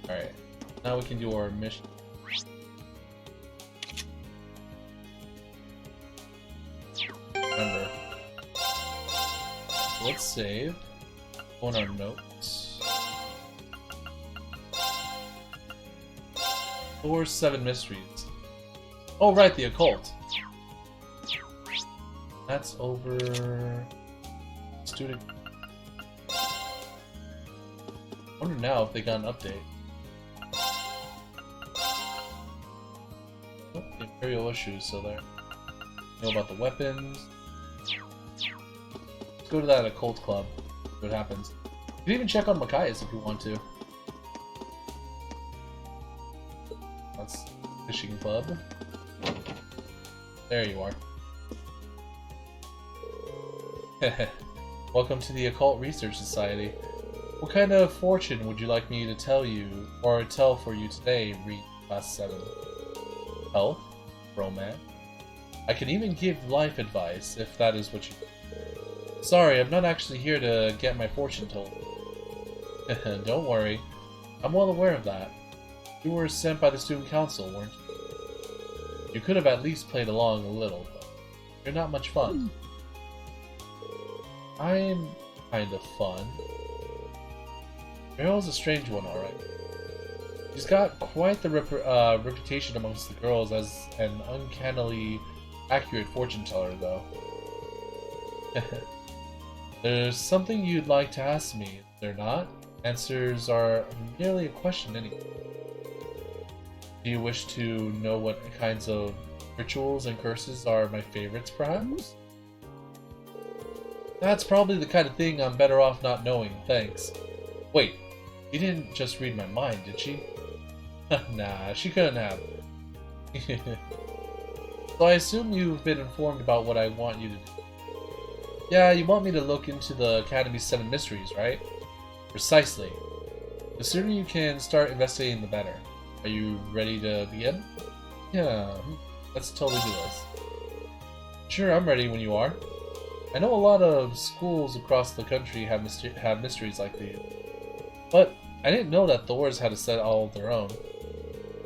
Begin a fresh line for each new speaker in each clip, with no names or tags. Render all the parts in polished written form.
Alright, now we can do our mission. Remember. So let's save. Go on our notes. Or 7 mysteries. Oh right, the occult. That's over. Student. I wonder now if they got an update. Oh, the Imperial Ushio is still there. Know about the weapons. Let's go to that occult club. See what happens. You can even check on Machias if you want to. That's fishing club. There you are. Welcome to the Occult Research Society. What kind of fortune would you like me to tell you, or tell for you today, read class 7? Health? Romance? I can even give life advice, if that is what you... Sorry, I'm not actually here to get my fortune told. Don't worry. I'm well aware of that. You were sent by the student council, weren't you? You could have at least played along a little, but you're not much fun. I'm kind of fun. Meryl is a strange one, alright. She's got quite the reputation amongst the girls as an uncannily accurate fortune teller, though. There's something you'd like to ask me, is there not? Answers are merely a question anyway. Do you wish to know what kinds of rituals and curses are my favorites, perhaps? That's probably the kind of thing I'm better off not knowing, thanks. Wait, you didn't just read my mind, did she? Nah, she couldn't have. So I assume you've been informed about what I want you to do. Yeah, you want me to look into the Academy's 7 mysteries, right? Precisely. The sooner you can start investigating, the better. Are you ready to begin? Yeah, let's totally do this. Sure, I'm ready when you are. I know a lot of schools across the country have mysteries like these. But I didn't know that Thor's had a set all of their own.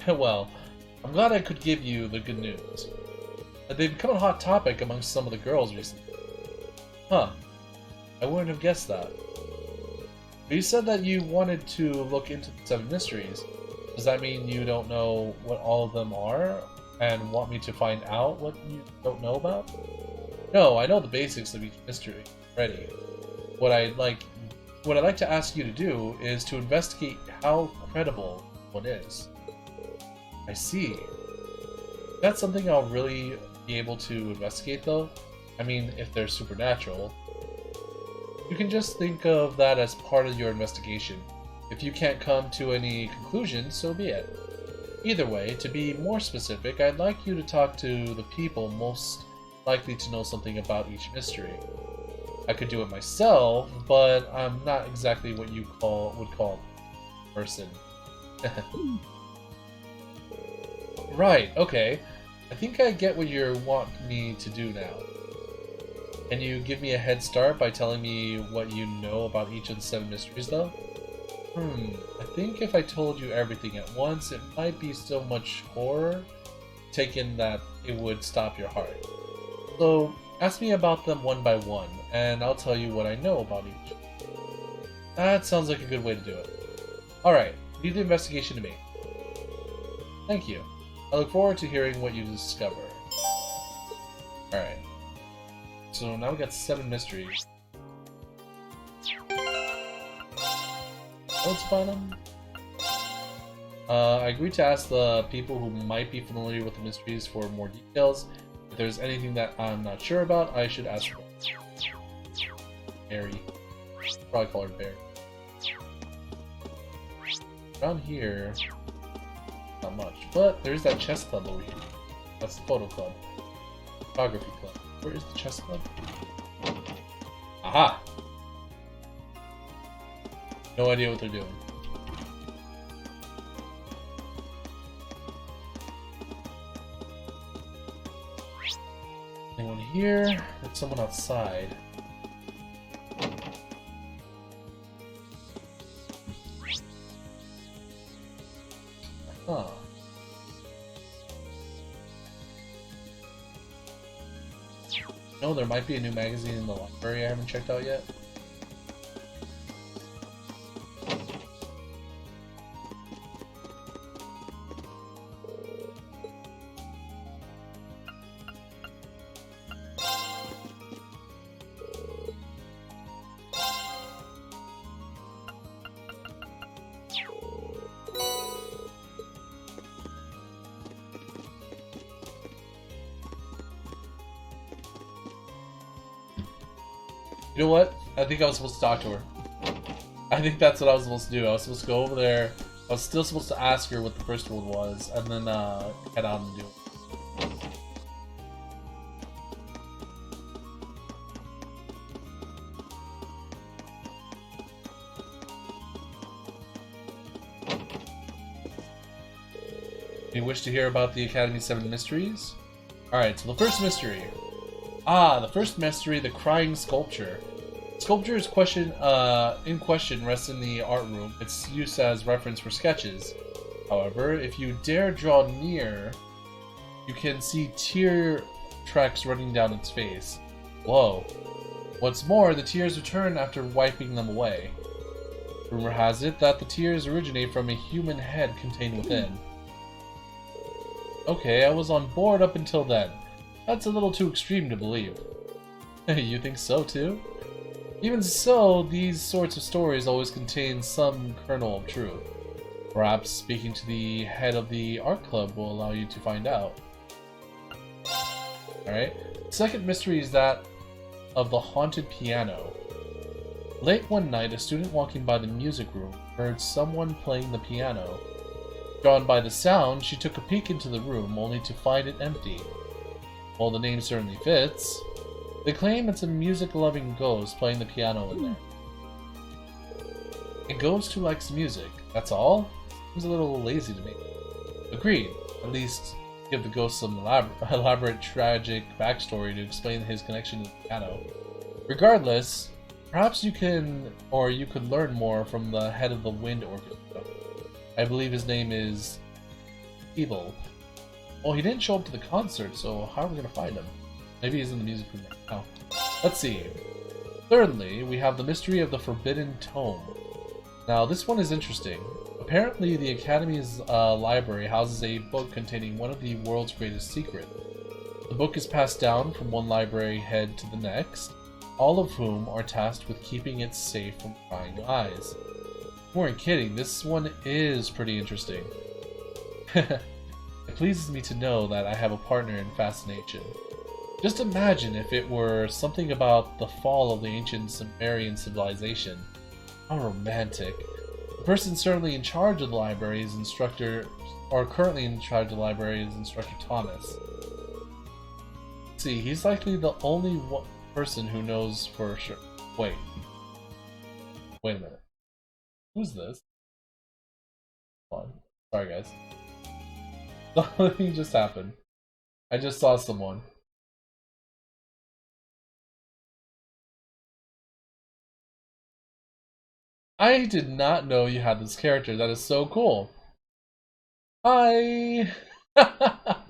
Well, I'm glad I could give you the good news. They've become a hot topic amongst some of the girls recently. Huh. I wouldn't have guessed that. But you said that you wanted to look into the 7 mysteries. Does that mean you don't know what all of them are, and want me to find out what you don't know about? No, I know the basics of each mystery already. What I'd like to ask you to do is to investigate how credible one is. I see. That's something I'll really be able to investigate, though. I mean, if they're supernatural. You can just think of that as part of your investigation. If you can't come to any conclusions, so be it. Either way, to be more specific, I'd like you to talk to the people most likely to know something about each mystery. I could do it myself, but I'm not exactly what you would call a person. Right, okay. I think I get what you want me to do now. Can you give me a head start by telling me what you know about each of the 7 mysteries, though? I think if I told you everything at once, it might be so much horror taken that it would stop your heart. So, ask me about them one by one, and I'll tell you what I know about each. That sounds like a good way to do it. Alright, leave the investigation to me. Thank you. I look forward to hearing what you discover. Alright. So now we got 7 mysteries. Let's find them. I agreed to ask the people who might be familiar with the mysteries for more details. If there's anything that I'm not sure about, I should ask them. Barry. Probably call her Barry. Around here, not much. But there's that chess club over here. That's the photo club. Photography club. Where is the chess club? Aha! No idea what they're doing. Anyone here? There's someone outside. Huh. No, there might be a new magazine in the library I haven't checked out yet. You know what? I think I was supposed to talk to her. I think that's what I was supposed to do. I was supposed to go over there. I was still supposed to ask her what the first one was, and then head out and do it. You wish to hear about the Academy's 7 mysteries? Alright, so the first mystery. The first mystery, the crying sculpture. Sculpture is in question rests in the art room. It's used as reference for sketches. However, if you dare draw near, you can see tear tracks running down its face. Whoa. What's more, the tears return after wiping them away. Rumor has it that the tears originate from a human head contained within. Okay, I was on board up until then. That's a little too extreme to believe. You think so too? Even so, these sorts of stories always contain some kernel of truth. Perhaps speaking to the head of the art club will allow you to find out. Alright. Second mystery is that of the haunted piano. Late one night, a student walking by the music room heard someone playing the piano. Drawn by the sound, she took a peek into the room, only to find it empty. While the name certainly fits, they claim it's a music-loving ghost playing the piano in there. A ghost who likes music, that's all? Seems a little lazy to me. Agreed. At least give the ghost some elaborate tragic backstory to explain his connection to the piano. Regardless, perhaps you could learn more from the head of the wind orchestra. I believe his name is Evil. Well, he didn't show up to the concert, so how are we gonna find him? Maybe he's in the music room right now. Let's see. Thirdly, we have the mystery of the Forbidden Tome. Now, this one is interesting. Apparently, the Academy's library houses a book containing one of the world's greatest secrets. The book is passed down from one library head to the next, all of whom are tasked with keeping it safe from prying eyes. You weren't kidding, this one is pretty interesting. It pleases me to know that I have a partner in fascination. Just imagine if it were something about the fall of the ancient Sumerian civilization. How romantic. The person certainly in charge of the library is currently in charge of the library is Instructor Thomas. Let's see, he's likely the only person who knows for sure. Wait a minute. Who's this? Hold on. Sorry, guys. Something just happened. I just saw someone. I did not know you had this character. That is so cool. Hi! I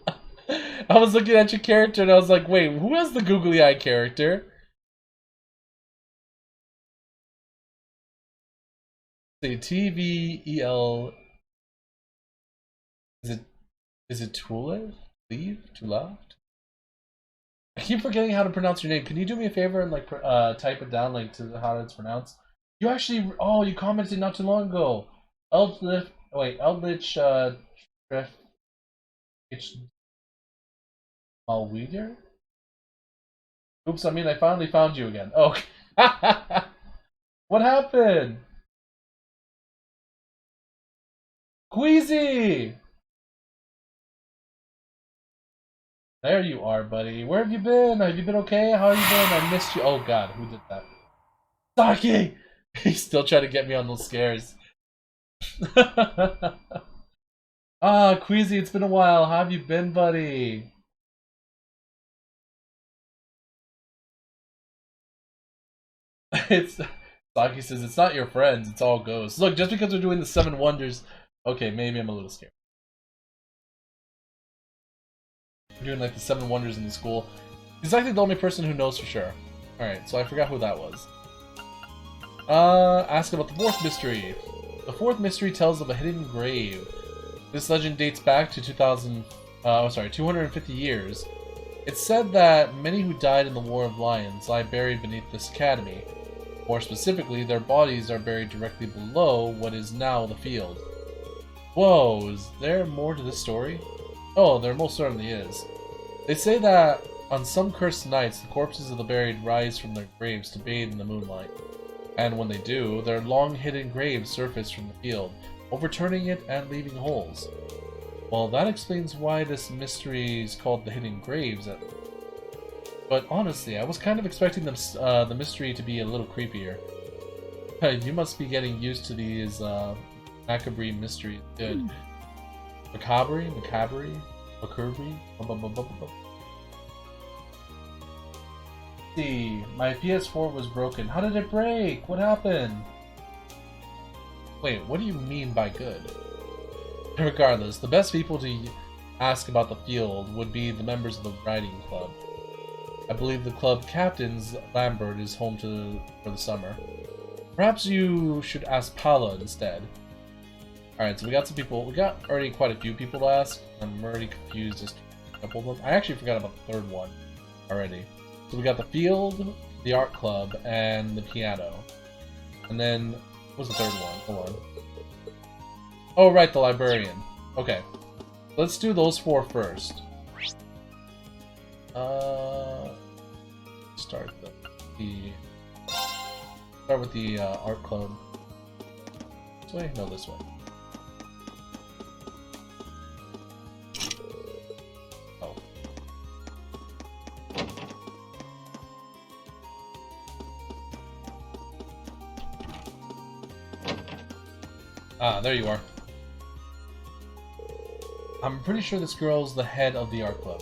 was looking at your character and I was like, wait, who has the googly eye character? Say TVEL. Is it Tulev? Tulev? I keep forgetting how to pronounce your name. Can you do me a favor and like type it down like to how it's pronounced? You actually, you commented not too long ago. Eldritch Malweeder? Oops, I mean I finally found you again. Oh. What happened? Queasy! There you are, buddy. Where have you been? Have you been okay? How have you been? I missed you. Oh god, who did that? Saki! He's still trying to get me on those scares. Queasy, it's been a while. How have you been, buddy? Saki says it's not your friends, it's all ghosts. Look, just because we're doing the 7 wonders, okay, maybe I'm a little scared. doing like the 7 wonders in the school. He's actually the only person who knows for sure. Alright, so I forgot who that was. Ask about the 4th mystery. The 4th mystery tells of a hidden grave. This legend dates back to 250 years. It's said that many who died in the War of Lions lie buried beneath this academy. More specifically, their bodies are buried directly below what is now the field. Whoa, is there more to this story? Oh, there most certainly is. They say that on some cursed nights, the corpses of the buried rise from their graves to bathe in the moonlight. And when they do, their long hidden graves surface from the field, overturning it and leaving holes. Well, that explains why this mystery is called the Hidden Graves. But honestly, I was kind of expecting the mystery to be a little creepier. You must be getting used to these macabre mysteries. Good. Macabre? See, my PS4 was broken. How did it break? What happened? Wait, what do you mean by good? Regardless, the best people to ask about the field would be the members of the riding club. I believe the club captain's Lambert is home for the summer. Perhaps you should ask Paula instead. Alright, so we got some people. We got already quite a few people to ask. I'm already confused as to a couple of them. I actually forgot about the 3rd one already. So we got the field, the art club, and the piano. And then, what was the 3rd one? Hold on. Oh, right, the librarian. Okay. Let's do those 4 first. Start with the art club. This way? No, this way. Oh. Ah, there you are. I'm pretty sure this girl's the head of the art club.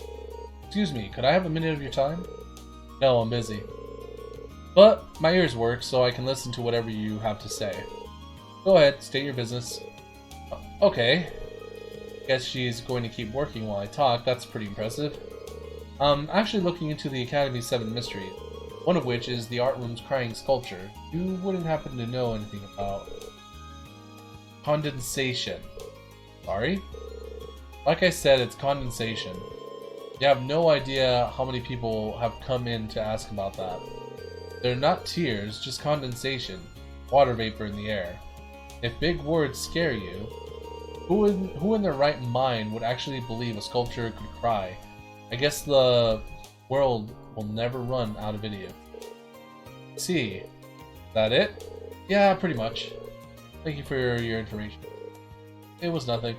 Excuse me, could I have a minute of your time? No, I'm busy. But my ears work, so I can listen to whatever you have to say. Go ahead, state your business. Okay. Guess she's going to keep working while I talk. That's pretty impressive. I'm actually looking into the Academy's 7 mysteries, one of which is the art room's crying sculpture. You wouldn't happen to know anything about condensation. Sorry? Like I said, it's condensation. You have no idea how many people have come in to ask about that. They're not tears, just condensation. Water vapor in the air. If big words scare you, who in their right mind would actually believe a sculpture could cry? I guess the world will never run out of idiots. See, that it? Yeah, pretty much. Thank you for your information. It was nothing.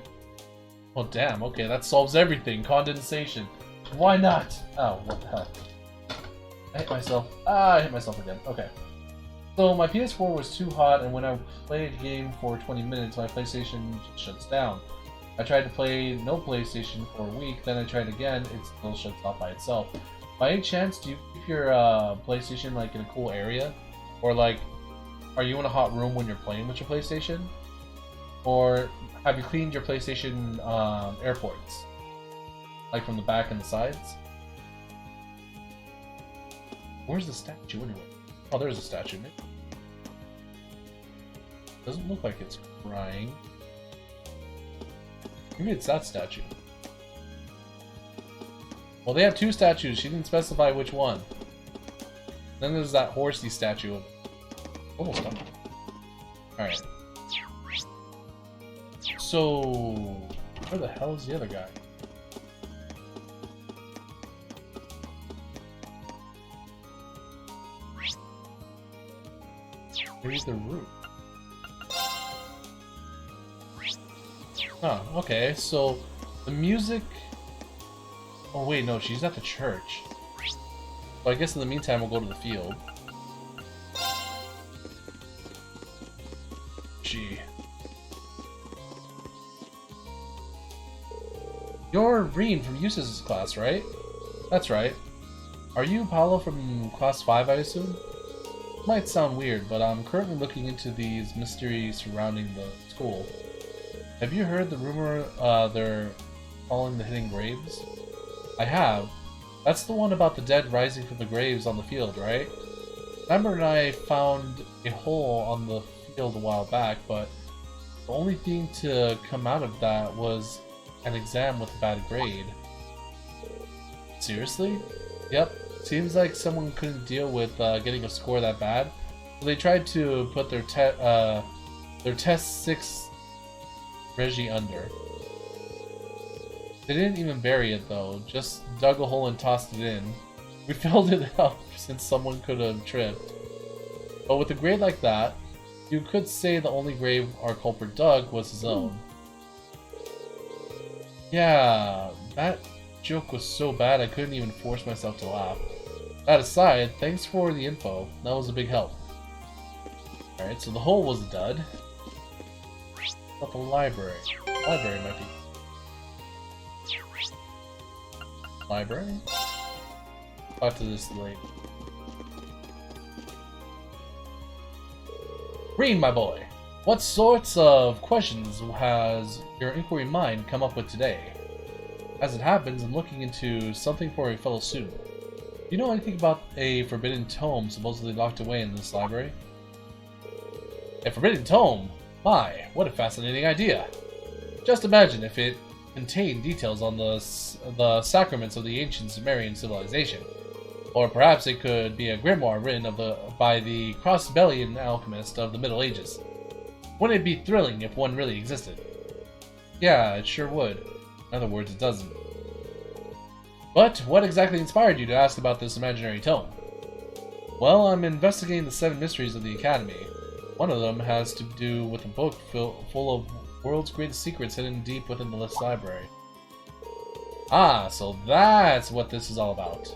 Oh damn, okay, that solves everything. Condensation. Why not? Oh, what the hell. I hit myself. Ah, I hit myself again. Okay. So my PS4 was too hot, and when I played a game for 20 minutes, my PlayStation just shuts down. I tried to play no PlayStation for a week, then I tried again, it still shuts off by itself. By any chance, do you keep your PlayStation like in a cool area? Or like, are you in a hot room when you're playing with your PlayStation? Or have you cleaned your PlayStation airports? Like from the back and the sides? Where's the statue anyway? Oh, there's a statue. Doesn't look like it's crying. Maybe it's that statue. Well, they have 2 statues. She didn't specify which one. Then there's that horsey statue. Almost done. Alright. So, where the hell is the other guy? Where's the roof? Huh, okay, so the music... Oh wait, no, she's at the church. So I guess in the meantime we'll go to the field. Gee. You're Reen from Eustace's class, right? That's right. Are you Paolo from class 5, I assume? Might sound weird, but I'm currently looking into these mysteries surrounding the school. Have you heard the rumor they're calling the Hidden Graves? I have. That's the one about the dead rising from the graves on the field, right? Remember when I found a hole on the field a while back, but the only thing to come out of that was an exam with a bad grade. Seriously? Yep. Seems like someone couldn't deal with getting a score that bad, so they tried to put their test 6 Reggie under. They didn't even bury it though, just dug a hole and tossed it in. We filled it up since someone could have tripped. But with a grade like that, you could say the only grave our culprit dug was his own. Yeah, that joke was so bad I couldn't even force myself to laugh. That aside, thanks for the info. That was a big help. Alright, so the hole was a dud. But the library. Library might be... Library? Talk to this lady. Green, my boy! What sorts of questions has your inquiry mind come up with today? As it happens, I'm looking into something for a fellow student. Do you know anything about a forbidden tome supposedly locked away in this library? A forbidden tome? My, what a fascinating idea! Just imagine if it contained details on the sacraments of the ancient Sumerian civilization. Or perhaps it could be a grimoire written by the cross-bellion alchemist of the Middle Ages. Wouldn't it be thrilling if one really existed? Yeah, it sure would. In other words, it doesn't. But what exactly inspired you to ask about this imaginary tome? Well, I'm investigating the 7 mysteries of the Academy. One of them has to do with a book full of world's greatest secrets hidden deep within the List library. Ah, so that's what this is all about.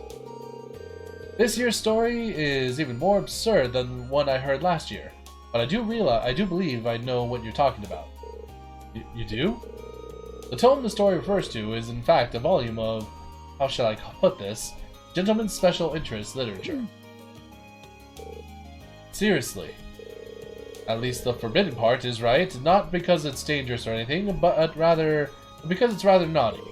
This year's story is even more absurd than one I heard last year, but I do believe I know what you're talking about. You do? The tome the story refers to is in fact a volume of, how shall I put this, gentleman's special interest literature. Seriously. At least the forbidden part is right, not because it's dangerous or anything, but rather because it's rather naughty.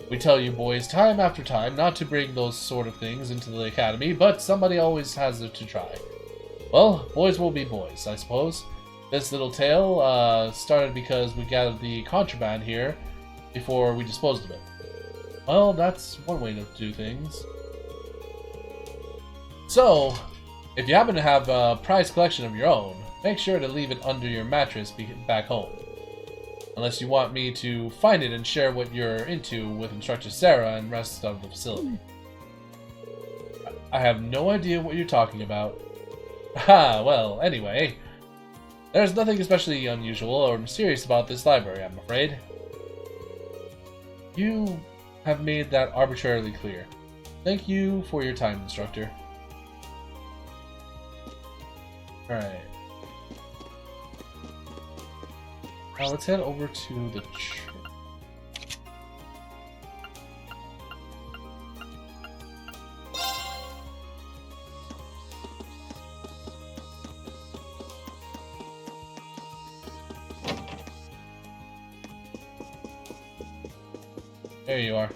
We tell you boys time after time not to bring those sort of things into the academy, but somebody always has to try. Well, boys will be boys, I suppose. This little tale started because we gathered the contraband here before we disposed of it. Well, that's one way to do things. So, if you happen to have a prize collection of your own, make sure to leave it under your mattress back home. Unless you want me to find it and share what you're into with Instructor Sarah and rest of the facility. I have no idea what you're talking about. Ah, well, anyway. There's nothing especially unusual or mysterious about this library, I'm afraid. You have made that arbitrarily clear. Thank you for your time, Instructor. Alright. Now let's head over to the church. There you are.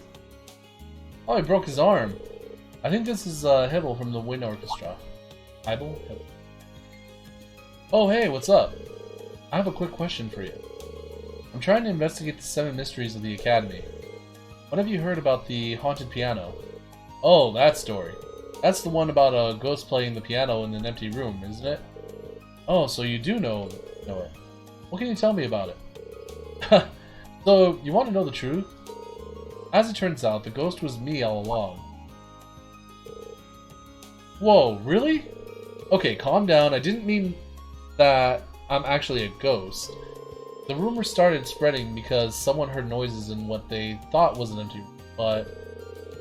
Oh, he broke his arm. I think this is Hibble from the Wind Orchestra. Hibble? Oh, hey, what's up? I have a quick question for you. I'm trying to investigate the 7 mysteries of the Academy. What have you heard about the haunted piano? Oh, that story. That's the one about a ghost playing the piano in an empty room, isn't it? Oh, so you do know it. What can you tell me about it? So, you want to know the truth? As it turns out, the ghost was me all along. Whoa, really? Okay, calm down. I didn't mean that I'm actually a ghost. The rumor started spreading because someone heard noises in what they thought was an empty room, but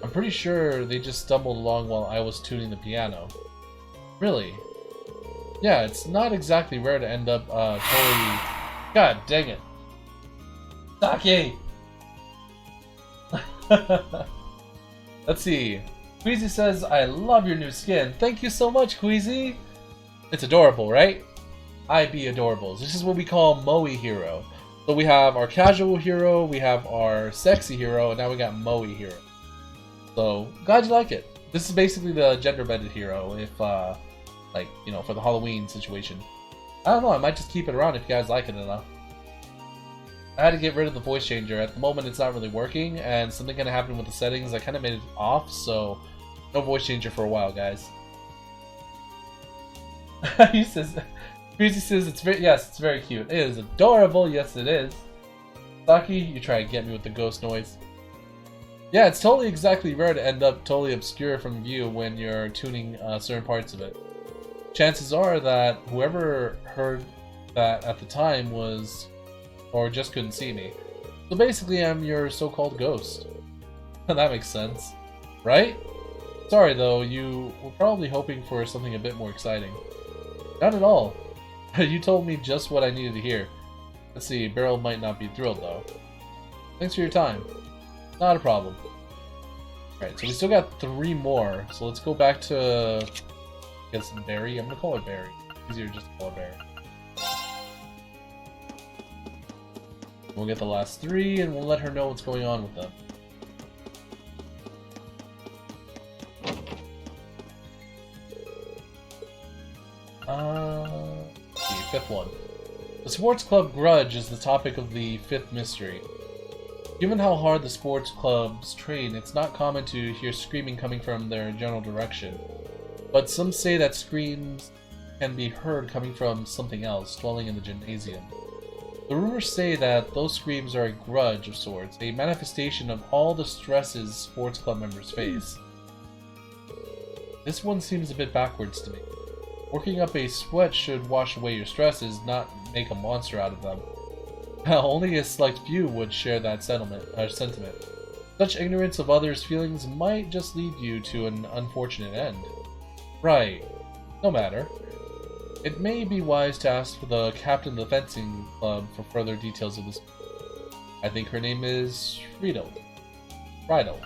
I'm pretty sure they just stumbled along while I was tuning the piano. Really? Yeah, it's not exactly rare to end up totally... God dang it. Sake! Let's see. Queasy says, I love your new skin. Thank you so much, Queasy! It's adorable, right? I be adorables. This is what we call Moe Hero. So we have our casual hero, we have our sexy hero, and now we got Moe Hero. So, glad you like it. This is basically the gender-bended Hiro, if, like, you know, for the Halloween situation. I don't know, I might just keep it around if you guys like it enough. I had to get rid of the voice changer. At the moment, it's not really working, and something kind of happened with the settings. I kind of made it off, so no voice changer for a while, guys. He says, Breezy says, yes, it's very cute. It is adorable, yes it is. Saki, you try to get me with the ghost noise. Yeah, it's totally exactly rare to end up totally obscure from view when you're tuning certain parts of it. Chances are that whoever heard that at the time was, or just couldn't see me. So basically I'm your so-called ghost. That makes sense, right? Sorry though, you were probably hoping for something a bit more exciting. Not at all. You told me just what I needed to hear. Let's see, Beryl might not be thrilled though. Thanks for your time. Not a problem. Alright, so we still got 3 more. So let's go back to, I guess, Barry. I'm gonna call her Barry. Easier just to call her Barry. We'll get the last 3 and we'll let her know what's going on with them. The 5th one. The sports club grudge is the topic of the 5th mystery. Given how hard the sports clubs train, it's not common to hear screaming coming from their general direction. But some say that screams can be heard coming from something else, dwelling in the gymnasium. The rumors say that those screams are a grudge of sorts, a manifestation of all the stresses sports club members face. This one seems a bit backwards to me. Working up a sweat should wash away your stresses, not make a monster out of them. Only a select few would share that sentiment. Such ignorance of others' feelings might just lead you to an unfortunate end. Right. No matter. It may be wise to ask for the captain of the fencing club for further details of this. I think her name is Friedel. Friedel.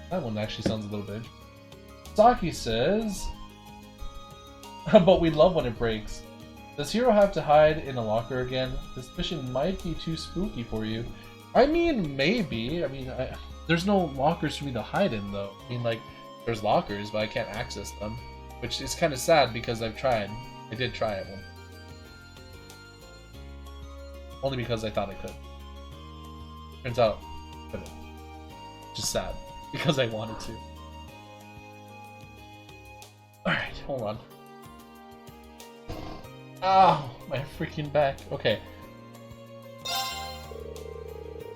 That one actually sounds a little bit. Saki says, but we love when it breaks. Does Hiro have to hide in a locker again? This mission might be too spooky for you. I mean, maybe. I mean, there's no lockers for me to hide in, though. I mean, like, there's lockers, but I can't access them. Which is kind of sad because I've tried. I did try it once. Only because I thought I could. Turns out, I couldn't. Just sad. Because I wanted to. Alright, hold on. Ow! My freaking back. Okay.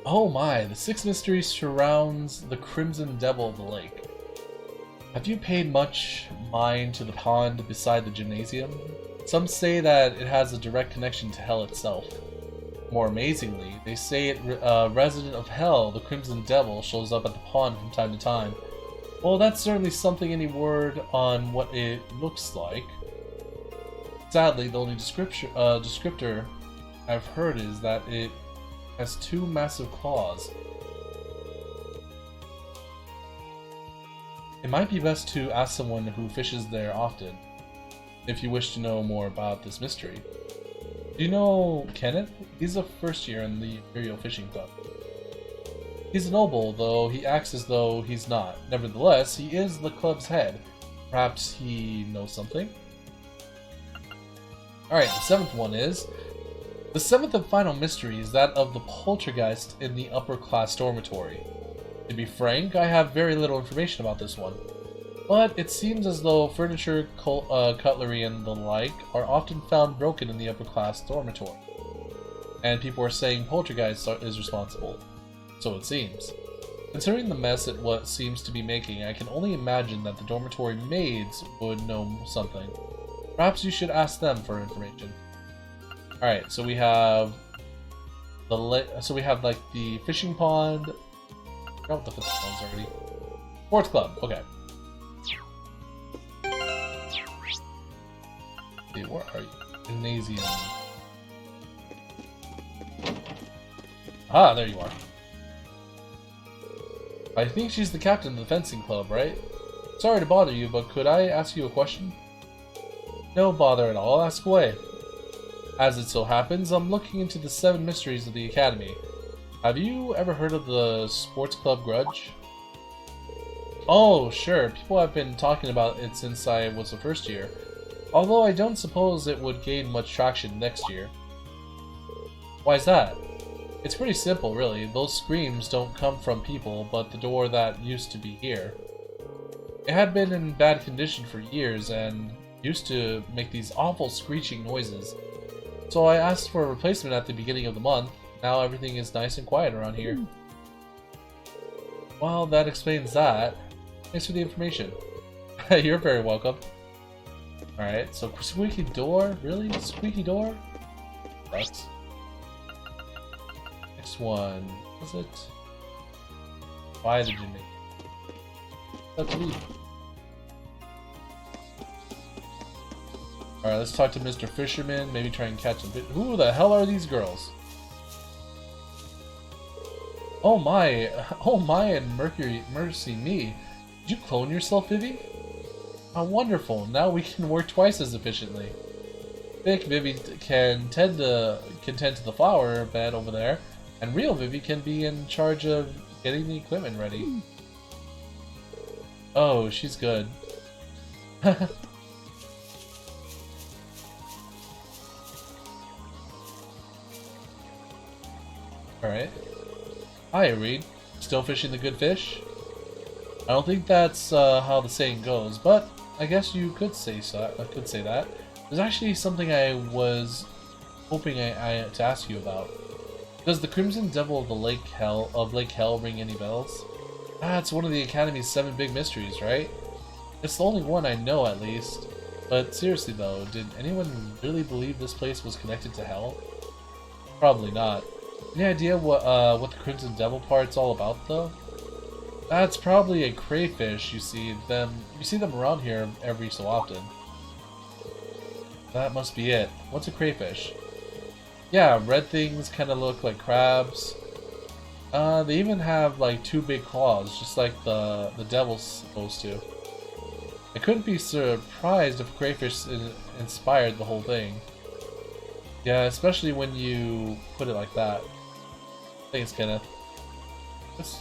Oh my, the 6th mystery surrounds the Crimson Devil of the Lake. Have you paid much mind to the pond beside the gymnasium? Some say that it has a direct connection to hell itself. More amazingly, they say a resident of hell, the Crimson Devil, shows up at the pond from time to time. Well, that's certainly something. Any word on what it looks like? Sadly, the only descriptor I've heard is that it has 2 massive claws. It might be best to ask someone who fishes there often, if you wish to know more about this mystery. Do you know Kenneth? He's a first year in the Imperial Fishing Club. He's a noble, though he acts as though he's not. Nevertheless, he is the club's head. Perhaps he knows something? Alright, the 7th one is... The 7th and final mystery is that of the poltergeist in the upper class dormitory. To be frank, I have very little information about this one. But it seems as though furniture, cutlery, and the like are often found broken in the upper class dormitory. And people are saying poltergeist is responsible. So it seems. Considering the mess it seems to be making, I can only imagine that the dormitory maids would know something. Perhaps you should ask them for information. Alright, so we have like the fishing pond. I forgot what the fishing pond's already. Sports club, okay. Hey, where are you? Gymnasium. Ah, there you are. I think she's the captain of the fencing club, right? Sorry to bother you, but could I ask you a question? No bother at all, ask away. As it so happens, I'm looking into the 7 mysteries of the Academy. Have you ever heard of the sports club Grudge? Oh, sure. People have been talking about it since I was the first year. Although I don't suppose it would gain much traction next year. Why is that? It's pretty simple, really. Those screams don't come from people, but the door that used to be here. It had been in bad condition for years and used to make these awful screeching noises. So I asked for a replacement at the beginning of the month. Now everything is nice and quiet around here. Well, that explains that. Thanks for the information. You're very welcome. Alright, so squeaky door? Really? Squeaky door? Sucks. Next one. What is it? Why did you make? Let's leave. Alright, let's talk to Mr. Fisherman. Maybe try and catch a bit. Who the hell are these girls? Oh my, and mercy me. Did you clone yourself, Vivi? How wonderful, now we can work twice as efficiently. Fake Vivi can tend to the flower bed over there, and real Vivi can be in charge of getting the equipment ready. Oh, she's good. Alright. Hi, Reed. Still fishing the good fish? I don't think that's how the saying goes, but I guess you could say so. I could say that. There's actually something I was hoping to ask you about. Does the Crimson Devil of Lake Hell ring any bells? Ah, it's one of the Academy's 7 big mysteries, right? It's the only one I know, at least. But seriously though, did anyone really believe this place was connected to Hell? Probably not. Any idea what the Crimson Devil part's all about, though? That's probably a crayfish. You see them around here every so often. That must be it. What's a crayfish? Yeah, red things kind of look like crabs. They even have like 2 big claws, just like the devil's supposed to. I couldn't be surprised if crayfish inspired the whole thing. Yeah, especially when you put it like that. Thanks, Kenneth. Let's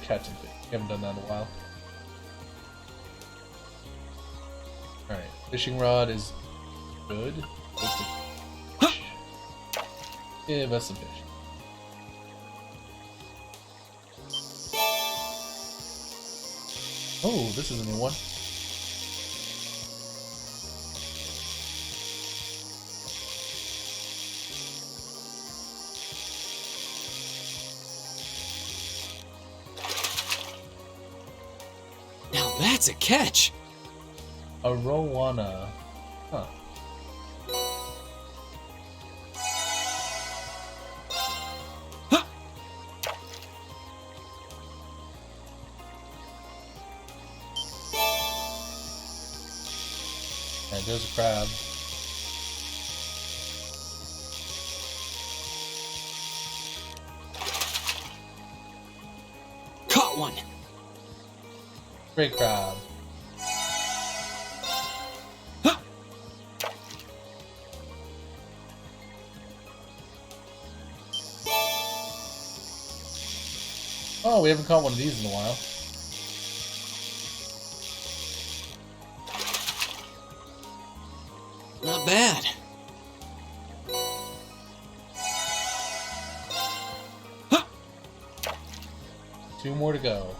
catch him. We haven't done that in a while. Alright, fishing rod is good. Give us some fish. Oh, this is a new one.
That's a catch!
A wana. Huh.
Huh.
And there's a crab.
Caught one!
Great crab.
Huh.
Oh, we haven't caught one of these in a while.
Not bad. Huh.
2 more to go.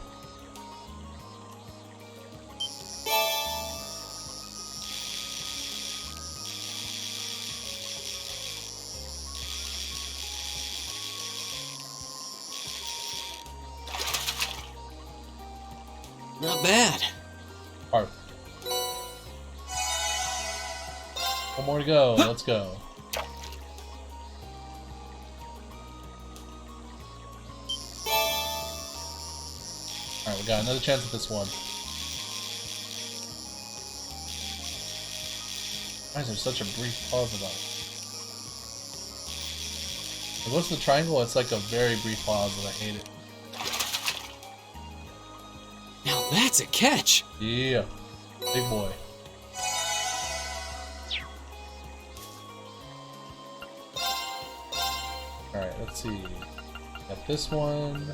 Not bad.
Harp. 1 more to go. Let's go. Alright, we got another chance at this one. Why is there such a brief pause about it? If it goes to the triangle, it's like a very brief pause and I hate it.
Now that's a catch!
Yeah. Big boy. Alright, let's see. Got this one.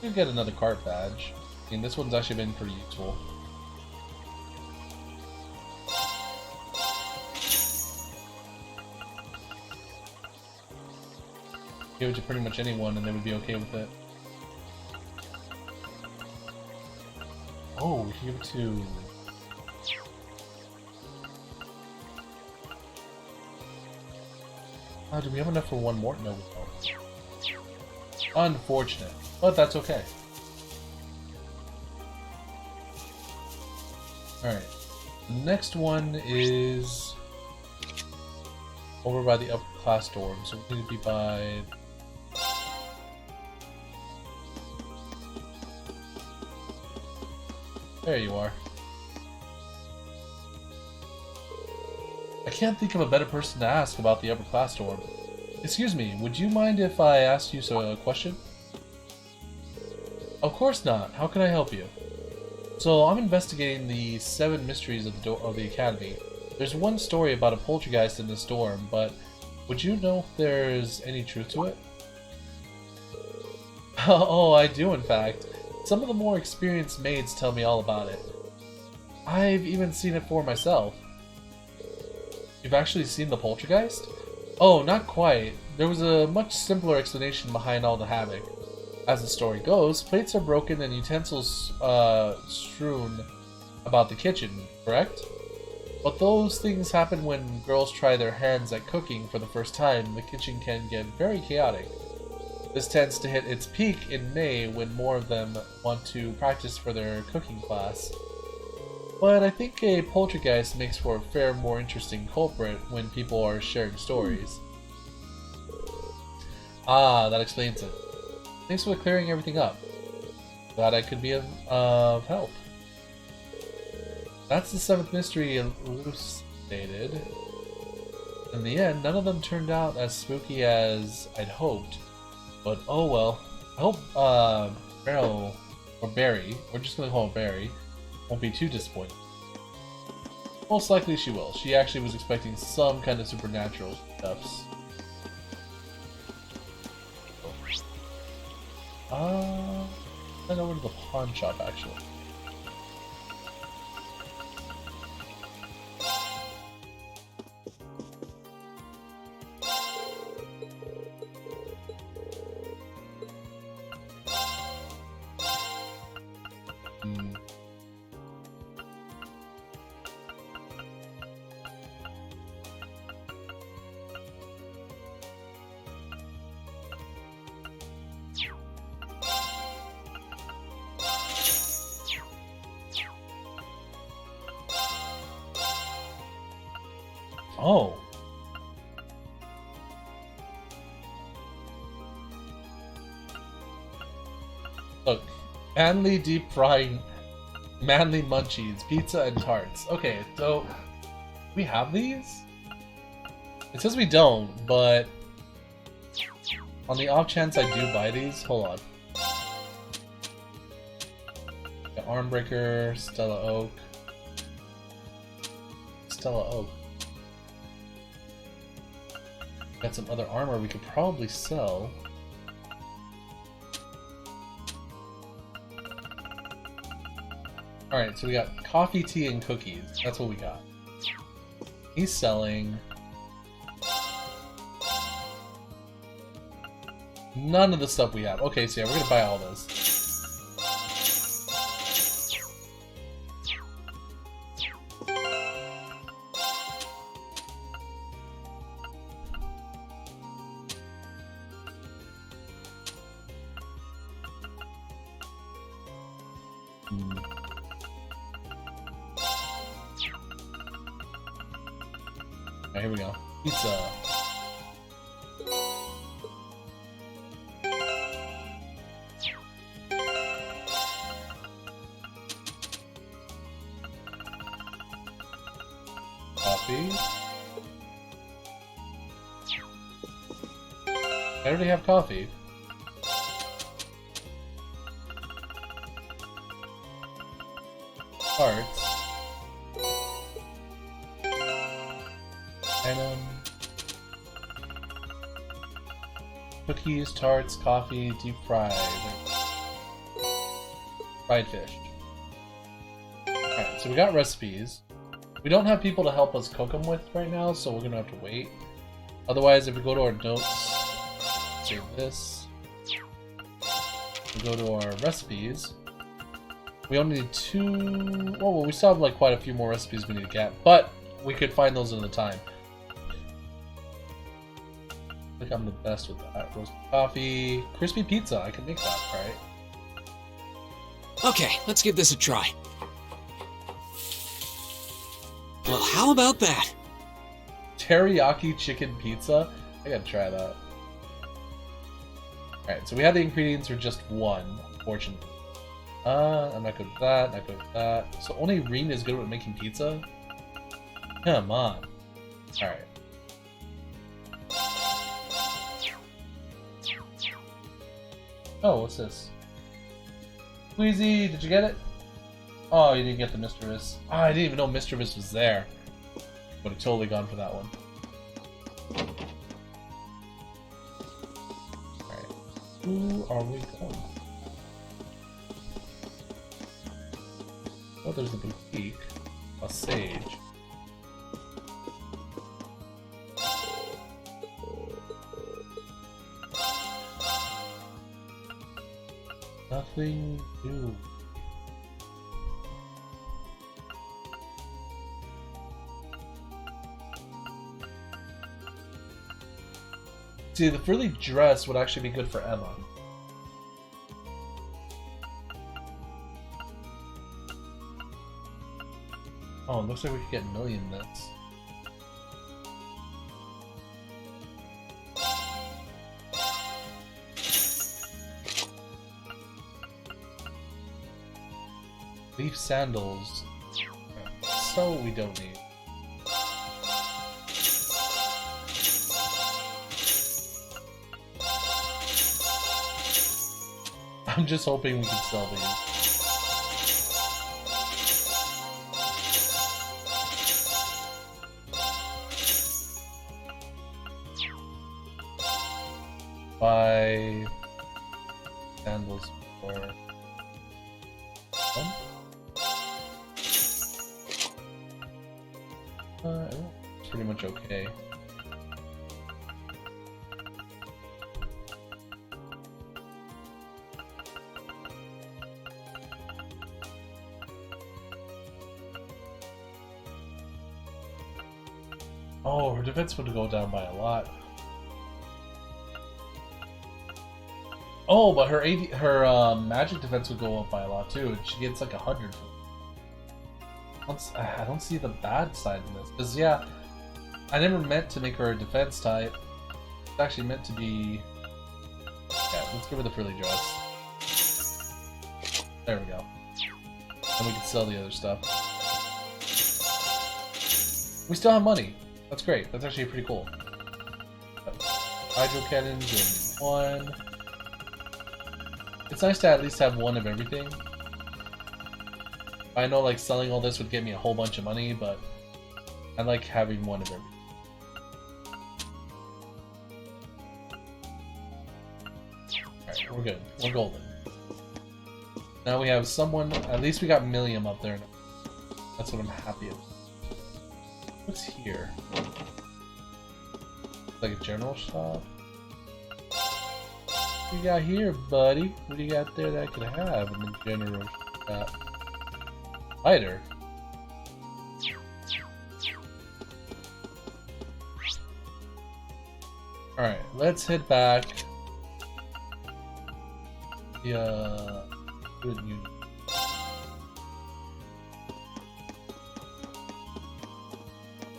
You get another cart badge. I mean, this one's actually been pretty useful. Give it to pretty much anyone and they would be okay with it. Oh, we can give it to... Oh, do we have enough for one more? No, we don't. Unfortunate, but that's okay. Alright, next one is over by the upper class dorm, so we need to be by... There you are. I can't think of a better person to ask about the upper class dorm. Excuse me, would you mind if I asked you a question? Of course not. How can I help you? So, I'm investigating the 7 mysteries of the Academy. There's one story about a poltergeist in this dorm, but would you know if there's any truth to it? Oh, I do in fact. Some of the more experienced maids tell me all about it. I've even seen it for myself. You've actually seen the poltergeist? Oh, not quite. There was a much simpler explanation behind all the havoc. As the story goes, plates are broken and utensils strewn about the kitchen, correct? But those things happen when girls try their hands at cooking for the first time. The kitchen can get very chaotic. This tends to hit its peak in May when more of them want to practice for their cooking class. But I think a poltergeist makes for a fair, more interesting culprit when people are sharing stories. Ah, that explains it. Thanks for clearing everything up. Glad I could be of help. That's the 7th mystery elucidated. In the end, none of them turned out as spooky as I'd hoped. But oh well. I hope Beryl, or Barry, we're just gonna call him Barry, won't be too disappointed. Most likely she will. She actually was expecting some kind of supernatural stuffs. Head over to the pawn shop actually. Oh. Look, manly deep frying, manly munchies, pizza and tarts. Okay, so we have these? It says we don't, but on the off chance I do buy these, hold on. Got Armbreaker, Stella Oak. Stella Oak. Got some other armor we could probably sell. Alright, so we got coffee, tea, and cookies. That's what we got. He's selling none of the stuff we have. Okay, so yeah, we're gonna buy all this. Alright, here we go. Pizza. Coffee. I already have coffee. Parts. Cookies, tarts, coffee, deep fried. Fried fish. Alright, so we got recipes. We don't have people to help us cook them with right now, so we're gonna have to wait. Otherwise, if we go to our notes, save this. We go to our recipes. We only need 2... Oh, well, we still have like quite a few more recipes we need to get, but we could find those in the time. I think I'm the best with that. Roasted coffee, crispy pizza. I can make that, right?
Okay, let's give this a try. Well, how about that?
Teriyaki chicken pizza? I gotta try that. Alright, so we have the ingredients for just one, unfortunately. I'm not good with that, not good with that. So only Rin is good with making pizza? Come on. Alright. Oh, what's this? Squeezy, did you get it? Oh, you didn't get the Mischievous. Oh, I didn't even know Mischievous was there. Would have totally gone for that one. Alright. Who are we going? Oh, there's the boutique. A sage. Nothing new. See, the frilly dress would actually be good for Emma. Oh, it looks like we could get a million bits. Leaf sandals. So we don't need. I'm just hoping we can sell these. Buy sandals for one. It's pretty much okay. Oh, her defense would go down by a lot. Oh, but her magic defense would go up by a lot too, and she gets like 100. I don't see the bad side in this, because yeah, I never meant to make her a defense type. It's actually meant to be. Yeah, let's give her the frilly dress. There we go. And we can sell the other stuff. We still have money. That's great. That's actually pretty cool. Hydro cannons and one. It's nice to at least have one of everything. I know like selling all this would get me a whole bunch of money, but I like having one of everything. Alright, we're good. We're golden. Now we have someone, at least we got Millium up there. That's what I'm happy with. What's here? Like a general shop? What you got here, buddy? What do you got there that I could have in the general shop? Lighter. Alright, let's head back. Good news.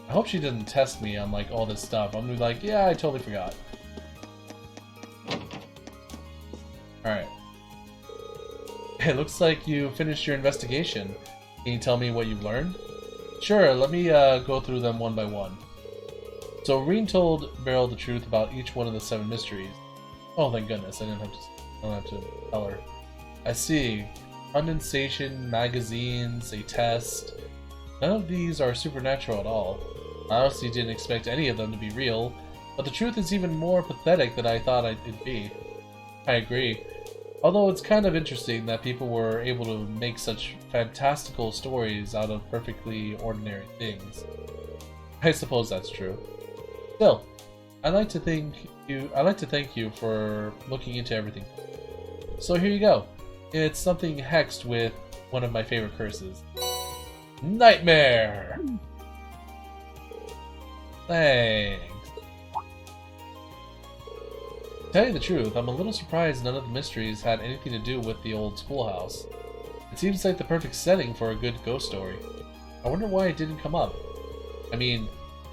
I hope she didn't test me on like all this stuff. I'm gonna be like, yeah, I totally forgot. Alright. It looks like you finished your investigation. Can you tell me what you've learned? Sure, let me go through them one by one. So Rin told Beryl the truth about each one of the 7 mysteries. Oh, thank goodness, I don't have to tell her. I see. Condensation, magazines, a test. None of these are supernatural at all. I honestly didn't expect any of them to be real. But the truth is even more pathetic than I thought it'd be. I agree. Although it's kind of interesting that people were able to make such fantastical stories out of perfectly ordinary things. I suppose that's true. Still, I'd like to thank you for looking into everything. So here you go. It's something hexed with one of my favorite curses. Nightmare! Thanks. To tell you the truth, I'm a little surprised none of the mysteries had anything to do with the old schoolhouse. It seems like the perfect setting for a good ghost story. I wonder why it didn't come up. I mean,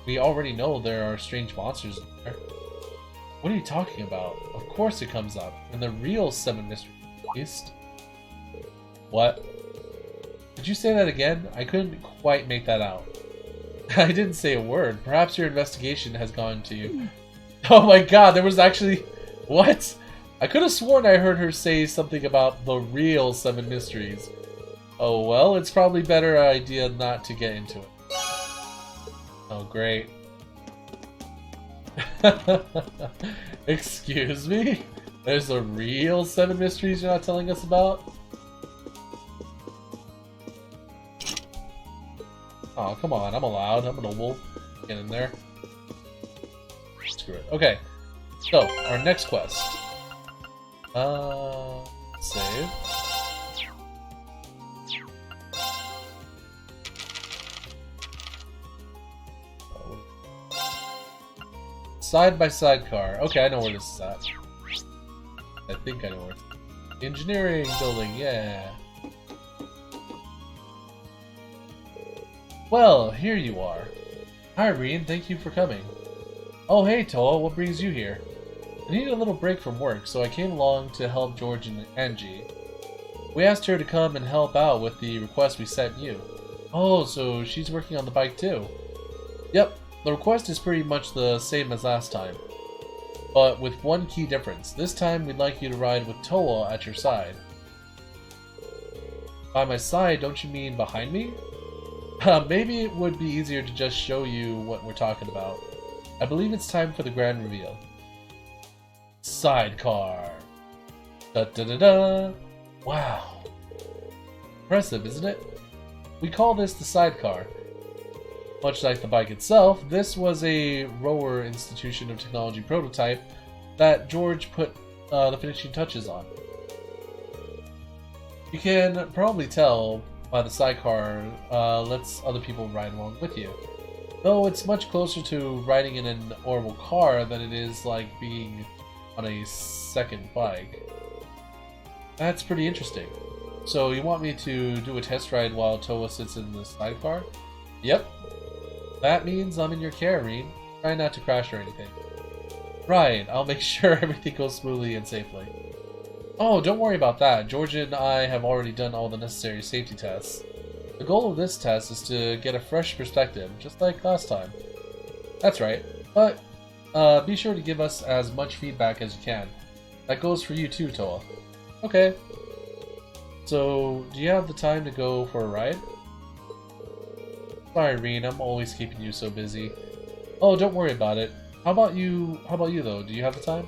we already know there are strange monsters in there. What are you talking about? Of course it comes up. In the real 7 mysteries, at least. What? Did you say that again? I couldn't quite make that out. I didn't say a word. Perhaps your investigation has gone to you. Oh my god, there was actually... What? I could have sworn I heard her say something about the real 7 mysteries. Oh well, it's probably a better idea not to get into it. Oh great. Excuse me? There's a real 7 mysteries you're not telling us about? Oh, come on, I'm allowed. I'm a noble. Get in there. Screw it. Okay, so, our next quest. Save. Side-by-side car. Okay, I know where this is at. I think I know where it's at. Engineering building, yeah. Well, here you are. Hi, Reen. Thank you for coming. Oh, hey, Toa. What brings you here? I needed a little break from work, so I came along to help George and Angie. We asked her to come and help out with the request we sent you. Oh, so she's working on the bike too? Yep. The request is pretty much the same as last time, but with one key difference. This time we'd like you to ride with Toa at your side. By my side, don't you mean behind me? Maybe it would be easier to just show you what we're talking about. I believe it's time for the grand reveal. Sidecar. Da da da da. Wow. Impressive, isn't it? We call this the sidecar. Much like the bike itself, this was a Rower Institution of Technology prototype that George put the finishing touches on. You can probably tell by the sidecar lets other people ride along with you. Though it's much closer to riding in an normal car than it is like being on a second bike. That's pretty interesting. So you want me to do a test ride while Toa sits in the sidecar? Yep. That means I'm in your care, Reen. Try not to crash or anything. Right, I'll make sure everything goes smoothly and safely. Oh, don't worry about that. George and I have already done all the necessary safety tests. The goal of this test is to get a fresh perspective, just like last time. That's right, but be sure to give us as much feedback as you can. That goes for you too, Toa. Okay. So, do you have the time to go for a ride? Sorry, Reen, I'm always keeping you so busy. Oh, don't worry about it. How about you though? Do you have the time?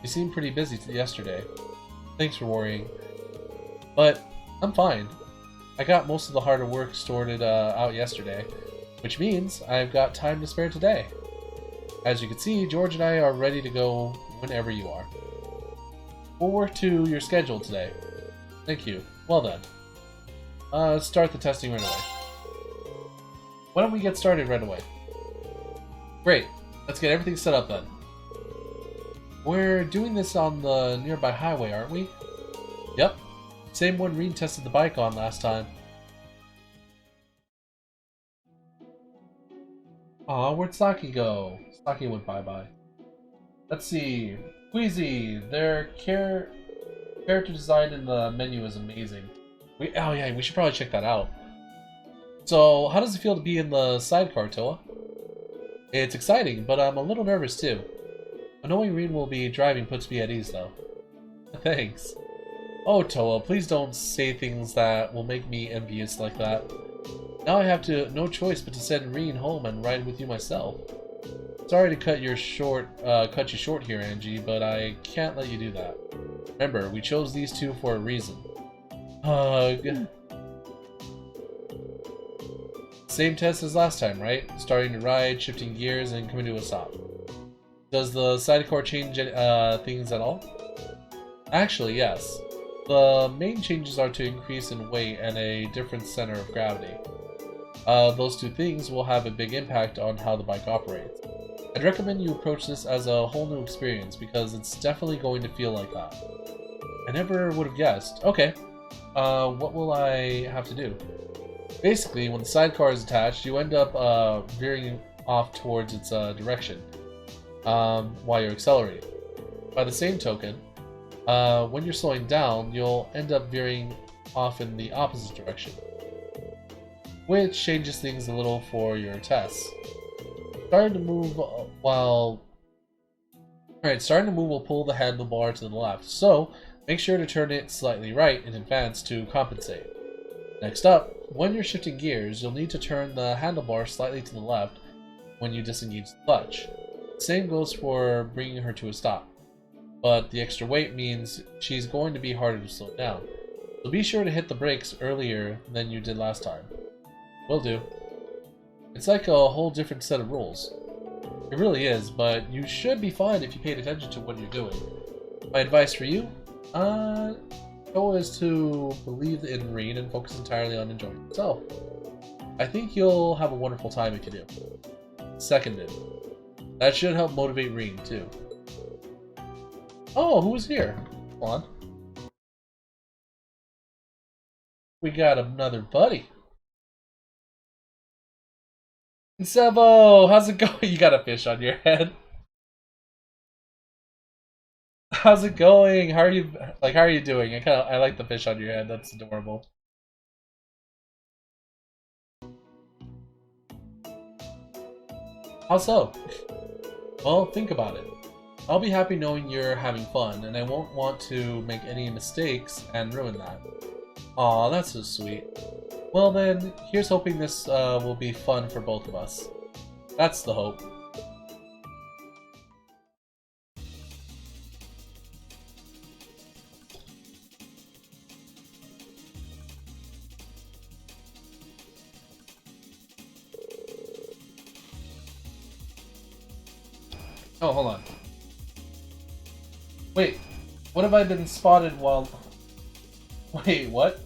You seemed pretty busy yesterday. Thanks for worrying. But, I'm fine. I got most of the harder work sorted out yesterday, which means I've got time to spare today. As you can see, George and I are ready to go whenever you are. We'll work to your schedule today. Thank you. Well then. Start the testing right away. Why don't we get started right away? Great. Let's get everything set up then. We're doing this on the nearby highway, aren't we? Yep. Same one Reen tested the bike on last time. Aw, where'd Saki go? Saki went bye-bye. Let's see. Queasy, their character design in the menu is amazing. Oh yeah, we should probably check that out. So, how does it feel to be in the sidecar, Toa? It's exciting, but I'm a little nervous too. Knowing Reen will be driving puts me at ease though. Thanks. Oh, Toa, please don't say things that will make me envious like that. Now I have no choice but to send Reen home and ride with you myself. Sorry to cut you short here, Angie, but I can't let you do that. Remember, we chose these two for a reason. Hug. Same test as last time, right? Starting to ride, shifting gears, and coming to a stop. Does the sidecar change things at all? Actually, yes. The main changes are to increase in weight and a different center of gravity. Those two things will have a big impact on how the bike operates. I'd recommend you approach this as a whole new experience because it's definitely going to feel like that. I never would have guessed. Okay, what will I have to do? Basically, when the sidecar is attached, you end up veering off towards its direction while you're accelerating. By the same token, when you're slowing down, you'll end up veering off in the opposite direction, which changes things a little for your tests. Starting to move will pull the handlebar to the left, so make sure to turn it slightly right in advance to compensate. Next up, when you're shifting gears, you'll need to turn the handlebar slightly to the left when you disengage the clutch. The same goes for bringing her to a stop, but the extra weight means she's going to be harder to slow down, so be sure to hit the brakes earlier than you did last time. Will do. It's like a whole different set of rules. It really is, but you should be fine if you paid attention to what you're doing. My advice for you? Go is to believe in Reen and focus entirely on enjoying yourself. I think you'll have a wonderful time if you do. Seconded. That should help motivate Reen, too. Oh, who's here? Hold on. We got another buddy. Sebo, how's it going? You got a fish on your head. How's it going? How are you doing? I like the fish on your head. That's adorable. How so? Well, think about it. I'll be happy knowing you're having fun, and I won't want to make any mistakes and ruin that. Aw, that's so sweet. Well then, here's hoping this will be fun for both of us. That's the hope. Oh, hold on. Wait, what have I been spotted while... Wait, what?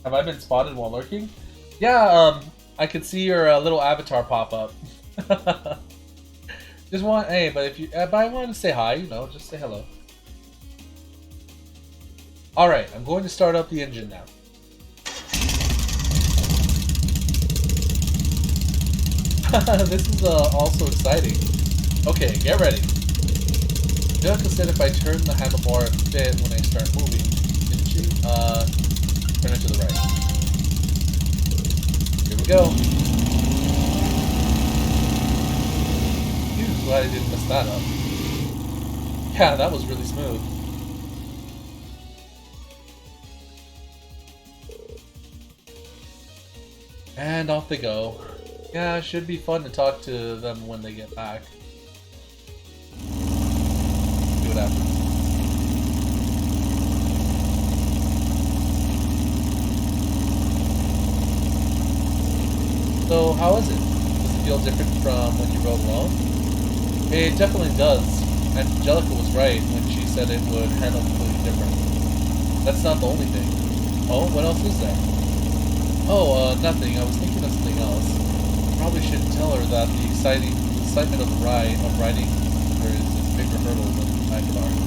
Have I been spotted while lurking? Yeah, I could see your little avatar pop up. Hey, but I wanted to say hi, you know, just say hello. Alright, I'm going to start up the engine now. This is also exciting. Okay, get ready. Jessica said if I turn the handlebar a bit when I start moving, didn't she? Turn it to the right. Here we go. Phew, glad I didn't mess that up. Yeah, that was really smooth. And off they go. Yeah, it should be fun to talk to them when they get back. See what happens. So, how is it? Does it feel different from when you rode alone? It definitely does. Angelica was right when she said it would handle completely different. That's not the only thing. Oh, what else is there? Oh, nothing. I was thinking of something else. Probably shouldn't tell her that the excitement of the ride, of riding her is a bigger hurdle than I could argue.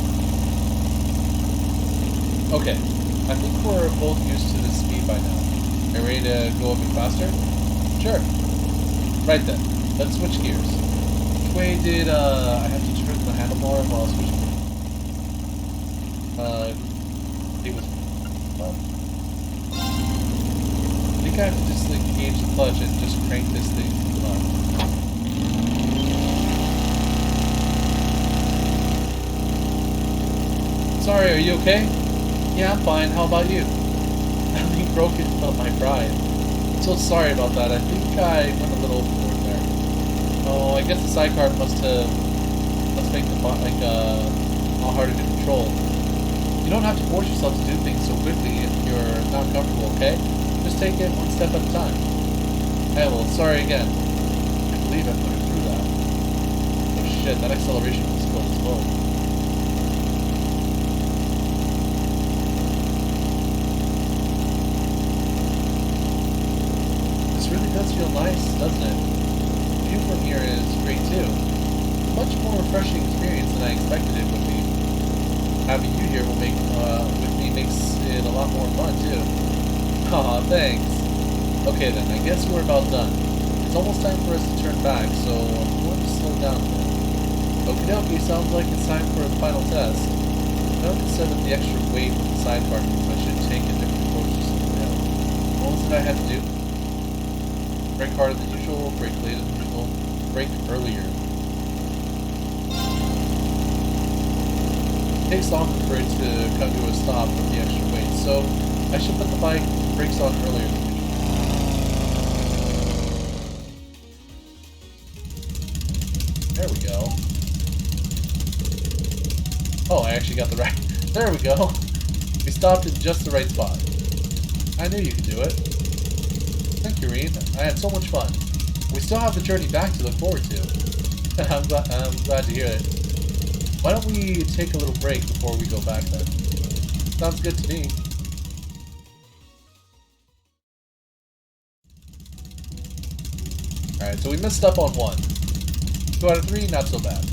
Okay, I think we're both used to this speed by now. Are you ready to go a bit faster? Sure. Right then, let's switch gears. Which way did I have to turn the handlebar while switching? It was... I think I have to just engage the clutch and just crank this thing up. Sorry, are you okay? Yeah, I'm fine. How about you? Nothing broken but my pride. I'm so sorry about that. I think I went a little overboard there. Oh, I guess the sidecar must make the bot like a lot harder to control. You don't have to force yourself to do things so quickly if you're not comfortable, okay? Just take it one step at a time. Hey, well, sorry again. I can't believe I put her through that. Oh shit, that acceleration was still slow. This really does feel nice, doesn't it? The view from here is great too. Much more refreshing experience than I expected it would be. Having you here will with me makes it a lot more fun too. Aw, thanks. Okay then, I guess we're about done. It's almost time for us to turn back, so I'm going to slow down a bit. Okie dokie, sounds like it's time for the final test. I don't consider the extra weight with the sidecar means I should take a different approach to slowing down. What was it I had to do? Brake harder than usual, brake later than usual, brake earlier. It takes longer for it to come to a stop with the extra weight, so I should put the brakes on earlier than usual. There we go. Oh, I actually got the right... There we go! We stopped in just the right spot. I knew you could do it. Thank you, Reen. I had so much fun. We still have the journey back to look forward to. I'm glad to hear it. Why don't we take a little break before we go back then? Sounds good to me. Alright, so we messed up on one. 2 out of 3, not so bad.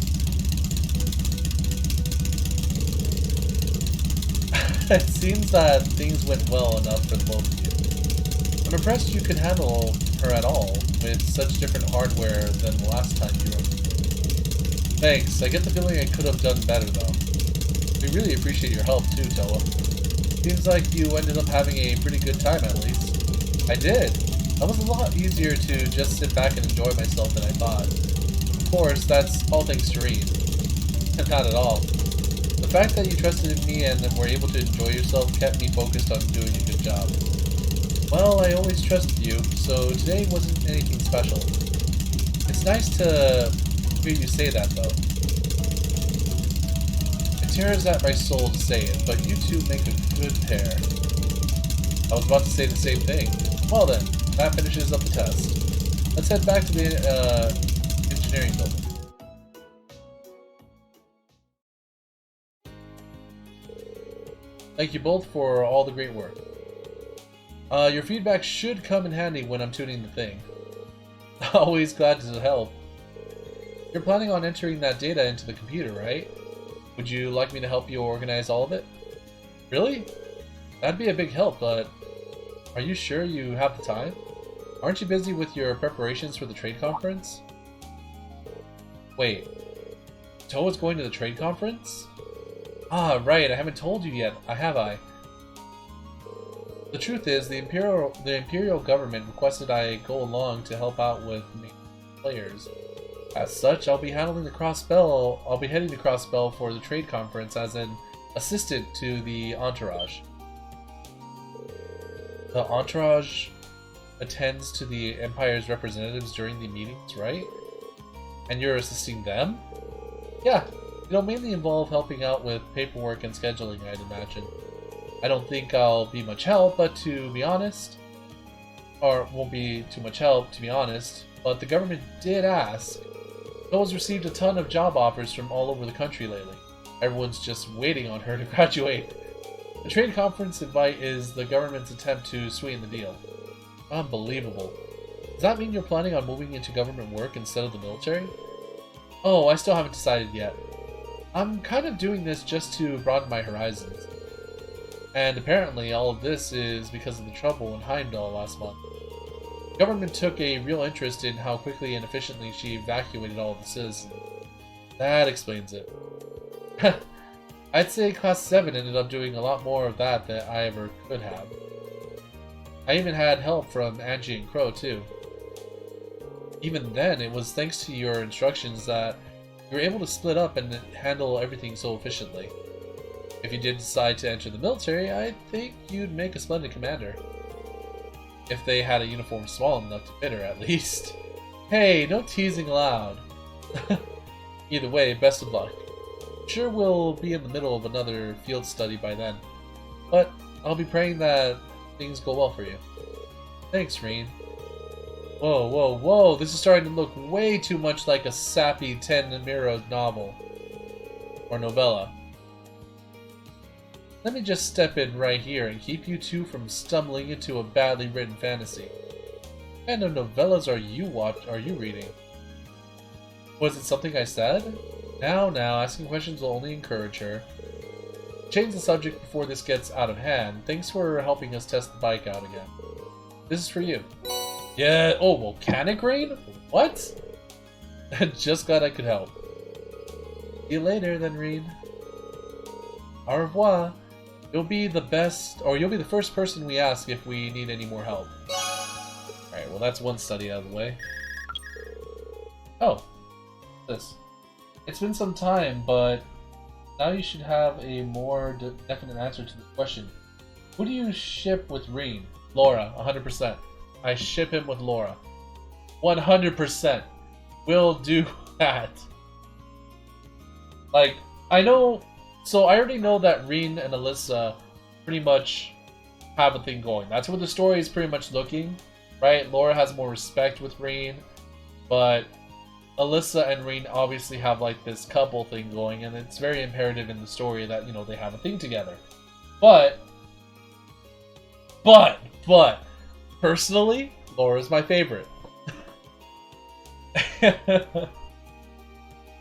It seems that things went well enough for the both of you. I'm impressed you could handle her at all, with such different hardware than the last time you were. Thanks, I get the feeling I could have done better though. We really appreciate your help too, Toa. Seems like you ended up having a pretty good time at least. I did. That was a lot easier to just sit back and enjoy myself than I thought. Of course, that's all thanks to Reen. Not at all. The fact that you trusted in me and were able to enjoy yourself kept me focused on doing a good job. Well, I always trusted you, so today wasn't anything special. It's nice to hear you say that, though. It tears at my soul to say it, but you two make a good pair. I was about to say the same thing. Well then, that finishes up the test. Let's head back to the engineering building. Thank you both for all the great work. Your feedback should come in handy when I'm tuning the thing. Always glad to help. You're planning on entering that data into the computer, right? Would you like me to help you organize all of it? Really? That'd be a big help, but are you sure you have the time? Aren't you busy with your preparations for the trade conference? Wait, Toa's going to the trade conference? Ah, right, I haven't told you yet, have I? The truth is, the Imperial government requested I go along to help out with players. As such, I'll be heading to Crossbell for the trade conference as an assistant to the entourage. The entourage attends to the Empire's representatives during the meetings, right? And you're assisting them? Yeah, it'll mainly involve helping out with paperwork and scheduling, I'd imagine. I don't think I'll be much help, but to be honest, but the government did ask. Toa's received a ton of job offers from all over the country lately. Everyone's just waiting on her to graduate. The trade conference invite is the government's attempt to sweeten the deal. Unbelievable. Does that mean you're planning on moving into government work instead of the military? Oh, I still haven't decided yet. I'm kind of doing this just to broaden my horizons. And apparently all of this is because of the trouble in Heimdall last month. The government took a real interest in how quickly and efficiently she evacuated all of the citizens. That explains it. I'd say Class 7 ended up doing a lot more of that than I ever could have. I even had help from Angie and Crow too. Even then, it was thanks to your instructions that you were able to split up and handle everything so efficiently. If you did decide to enter the military, I think you'd make a splendid commander. If they had a uniform small enough to fit her, at least. Hey, no teasing allowed. Either way, best of luck. Sure we'll be in the middle of another field study by then. But I'll be praying that things go well for you. Thanks, Reen. Whoa, whoa, whoa, this is starting to look way too much like a sappy Tenmira novel. Or novella. Let me just step in right here and keep you two from stumbling into a badly written fantasy. What kind of novellas are you reading? Was it something I said? Now, asking questions will only encourage her. Change the subject before this gets out of hand. Thanks for helping us test the bike out again. This is for you. Yeah, oh, volcanic rain? What? Just glad I could help. See you later then, Reen. Au revoir. You'll be the first person we ask if we need any more help. Alright, well that's one study out of the way. Oh. This. It's been some time, but now you should have a more definite answer to the question. Who do you ship with Reen? Laura, 100%. I ship him with Laura. 100%. We'll do that. Like, I know... So I already know that Reen and Alyssa pretty much have a thing going. That's where the story is pretty much looking, right? Laura has more respect with Reen, but Alyssa and Reen obviously have like this couple thing going, and it's very imperative in the story that, you know, they have a thing together. But, personally, Laura's my favorite.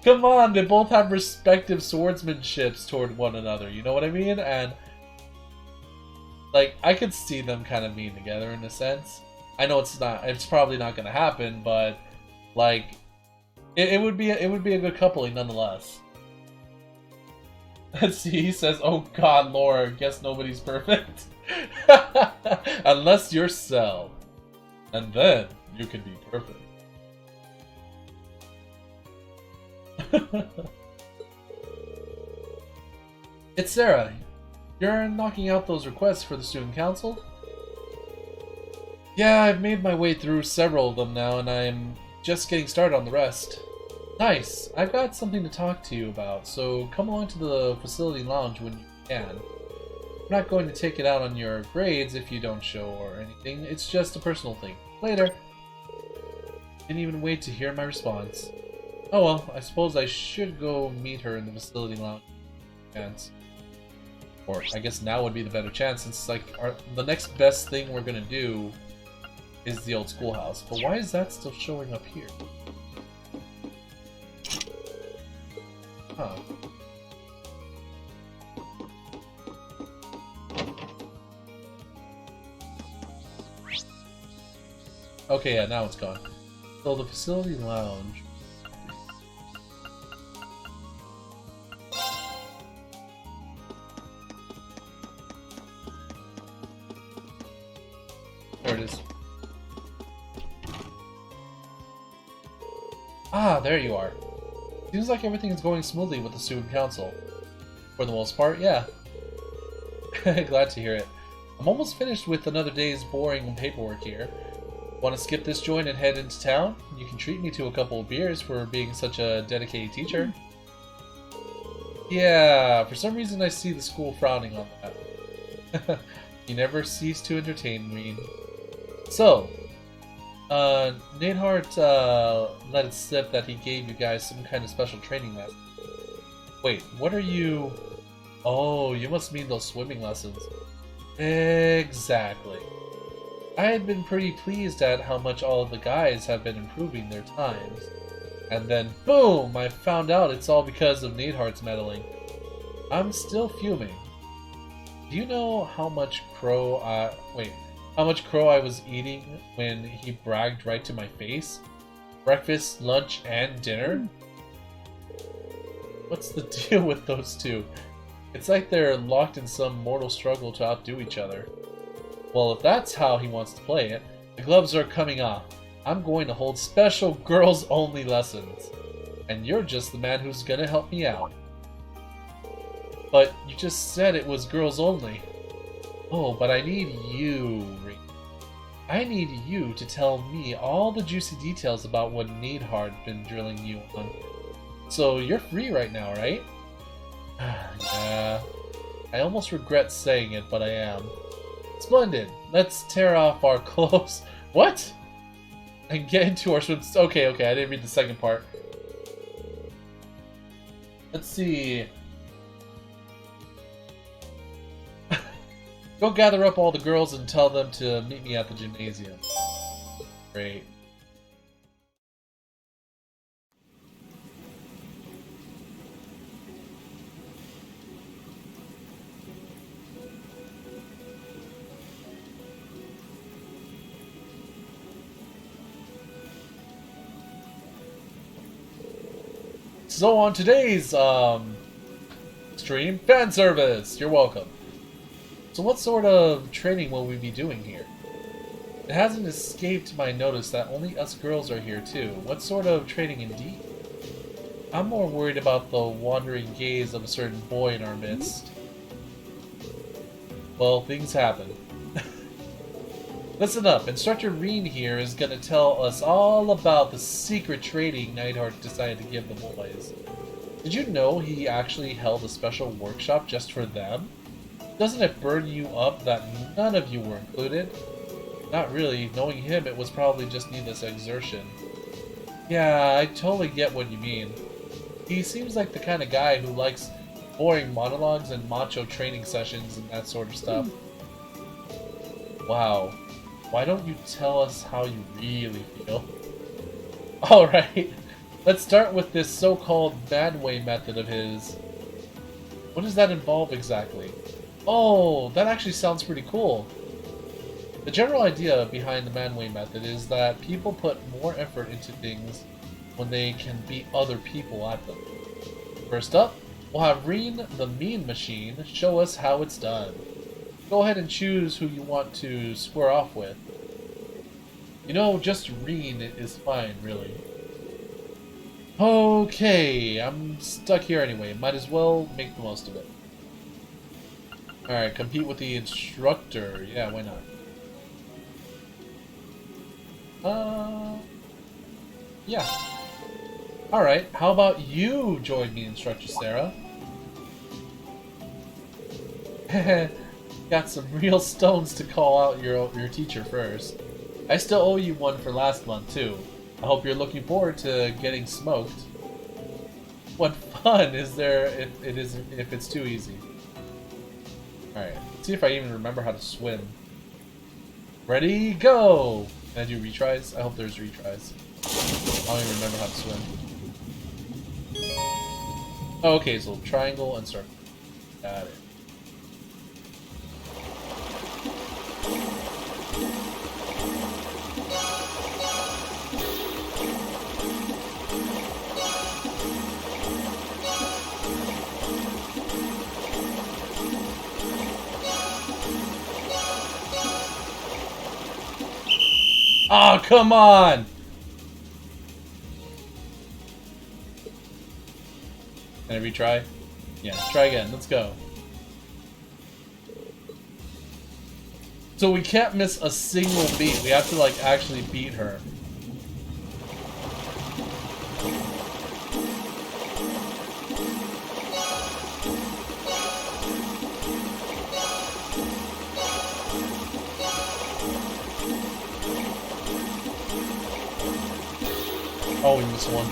Come on, they both have respective swordsmanships toward one another, you know what I mean? And, like, I could see them kind of being together in a sense. I know it's probably not going to happen, but, like, it would be a good coupling nonetheless. Let's see, he says, oh god, Laura, guess nobody's perfect. Unless you're Cell. And then, you can be perfect. It's Sarah. You're knocking out those requests for the student council? Yeah, I've made my way through several of them now, and I'm just getting started on the rest. Nice. I've got something to talk to you about, so come along to the facility lounge when you can. I'm not going to take it out on your grades if you don't show or anything. It's just a personal thing. Later. Didn't even wait to hear my response. Oh well, I suppose I should go meet her in the facility lounge. Or I guess now would be the better chance, since like the next best thing we're gonna do is the old schoolhouse. But why is that still showing up here? Huh. Okay, yeah, now it's gone. So the facility lounge. There it is. Ah, there you are. Seems like everything is going smoothly with the student council. For the most part, yeah. Glad to hear it. I'm almost finished with another day's boring paperwork here. Want to skip this joint and head into town? You can treat me to a couple of beers for being such a dedicated teacher. Yeah, for some reason I see the school frowning on that. You never cease to entertain me. So, Neidhart let it slip that he gave you guys some kind of special training lesson. Wait, what are you... Oh, you must mean those swimming lessons. Exactly. I had been pretty pleased at how much all of the guys have been improving their times. And then, boom! I found out it's all because of Neidhart's meddling. I'm still fuming. Do you know how much crow I was eating when he bragged right to my face? Breakfast, lunch, and dinner? What's the deal with those two? It's like they're locked in some mortal struggle to outdo each other. Well, if that's how he wants to play it, the gloves are coming off. I'm going to hold special girls-only lessons. And you're just the man who's gonna help me out. But you just said it was girls only. Oh, but I need you, Reen. I need you to tell me all the juicy details about what Neidhardt's been drilling you on. So you're free right now, right? Yeah. I almost regret saying it, but I am. Splendid. Let's tear off our clothes. What? And get into our swims. Okay, I didn't read the second part. Let's see. Go gather up all the girls and tell them to meet me at the gymnasium. Great. So on today's stream, fan service. You're welcome. So what sort of training will we be doing here? It hasn't escaped my notice that only us girls are here too. What sort of training indeed? I'm more worried about the wandering gaze of a certain boy in our midst. Well, things happen. Listen up, Instructor Reen here is gonna tell us all about the secret training Neidhardt decided to give the boys. Did you know he actually held a special workshop just for them? Doesn't it burn you up that none of you were included? Not really. Knowing him, it was probably just needless exertion. Yeah, I totally get what you mean. He seems like the kind of guy who likes boring monologues and macho training sessions and that sort of stuff. Wow. Why don't you tell us how you really feel? Alright, let's start with this so-called Manway method of his. What does that involve exactly? Oh, that actually sounds pretty cool. The general idea behind the Manway method is that people put more effort into things when they can beat other people at them. First up, we'll have Reen the Mean Machine show us how it's done. Go ahead and choose who you want to square off with. You know, just Reen is fine, really. Okay, I'm stuck here anyway. Might as well make the most of it. Alright, compete with the instructor. Yeah, why not? Yeah. Alright, how about you join me, Instructor Sarah? Got some real stones to call out your teacher first. I still owe you one for last month, too. I hope you're looking forward to getting smoked. What fun is there if it's too easy? Alright, let's see if I even remember how to swim. Ready, go! Can I do retries? I hope there's retries. I don't even remember how to swim. Oh, okay, so triangle and circle. Got it. Oh, come on! Can I retry? Yeah, try again. Let's go. So we can't miss a single beat. We have to, like, actually beat her. Oh, we missed one.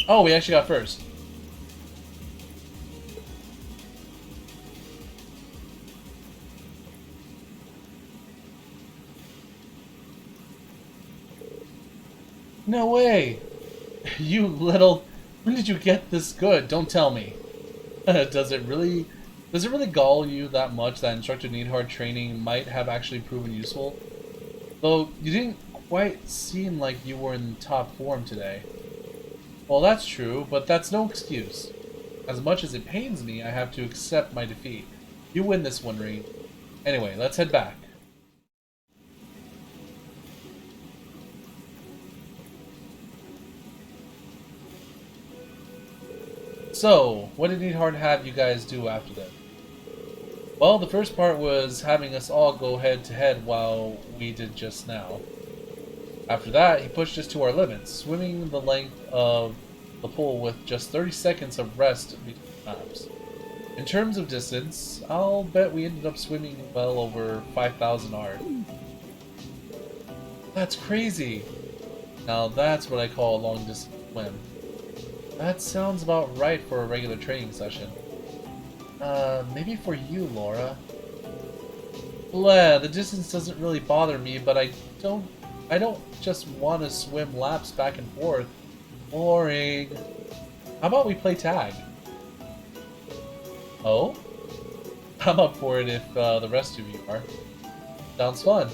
Oh, we actually got first. No way! You little... When did you get this good? Don't tell me. Does it really gall you that much that Instructor Neidhardt training might have actually proven useful? Though you didn't quite seem like you were in top form today. Well, that's true, but that's no excuse. As much as it pains me, I have to accept my defeat. You win this one, Reen. Anyway, let's head back. So, what did Neidharddt have you guys do after that? Well, the first part was having us all go head to head while we did just now. After that, he pushed us to our limits, swimming the length of the pool with just 30 seconds of rest between laps. In terms of distance, I'll bet we ended up swimming well over 5,000 ard. That's crazy! Now that's what I call a long distance swim. That sounds about right for a regular training session. Maybe for you, Laura. Bleh, the distance doesn't really bother me, but I don't just want to swim laps back and forth. Boring. How about we play tag? Oh? I'm up for it if the rest of you are. Sounds fun.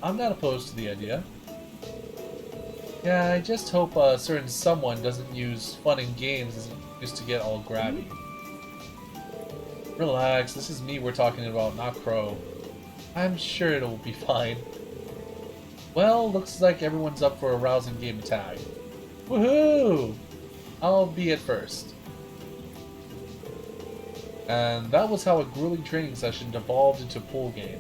I'm not opposed to the idea. Yeah, I just hope a certain someone doesn't use fun and games as an excuse to get all grabby. Relax, this is me we're talking about, not Crow. I'm sure it'll be fine. Well, looks like everyone's up for a rousing game of tag. Woohoo! I'll be at first. And that was how a grueling training session devolved into a pool game.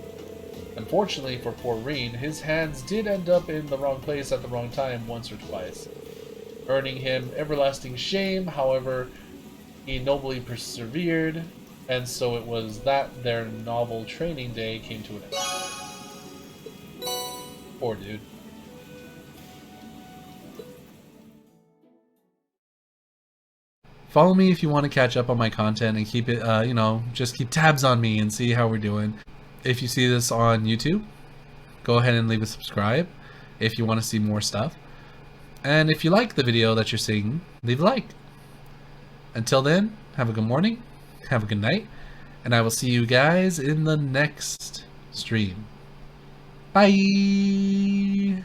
Unfortunately for poor Reen, his hands did end up in the wrong place at the wrong time once or twice, earning him everlasting shame. However, he nobly persevered, and so it was that their novel training day came to an end. Poor dude. Follow me if you want to catch up on my content and keep it, just keep tabs on me and see how we're doing. If you see this on YouTube, go ahead and leave a subscribe if you want to see more stuff. And if you like the video that you're seeing, leave a like. Until then, have a good morning, have a good night, and I will see you guys in the next stream. Bye!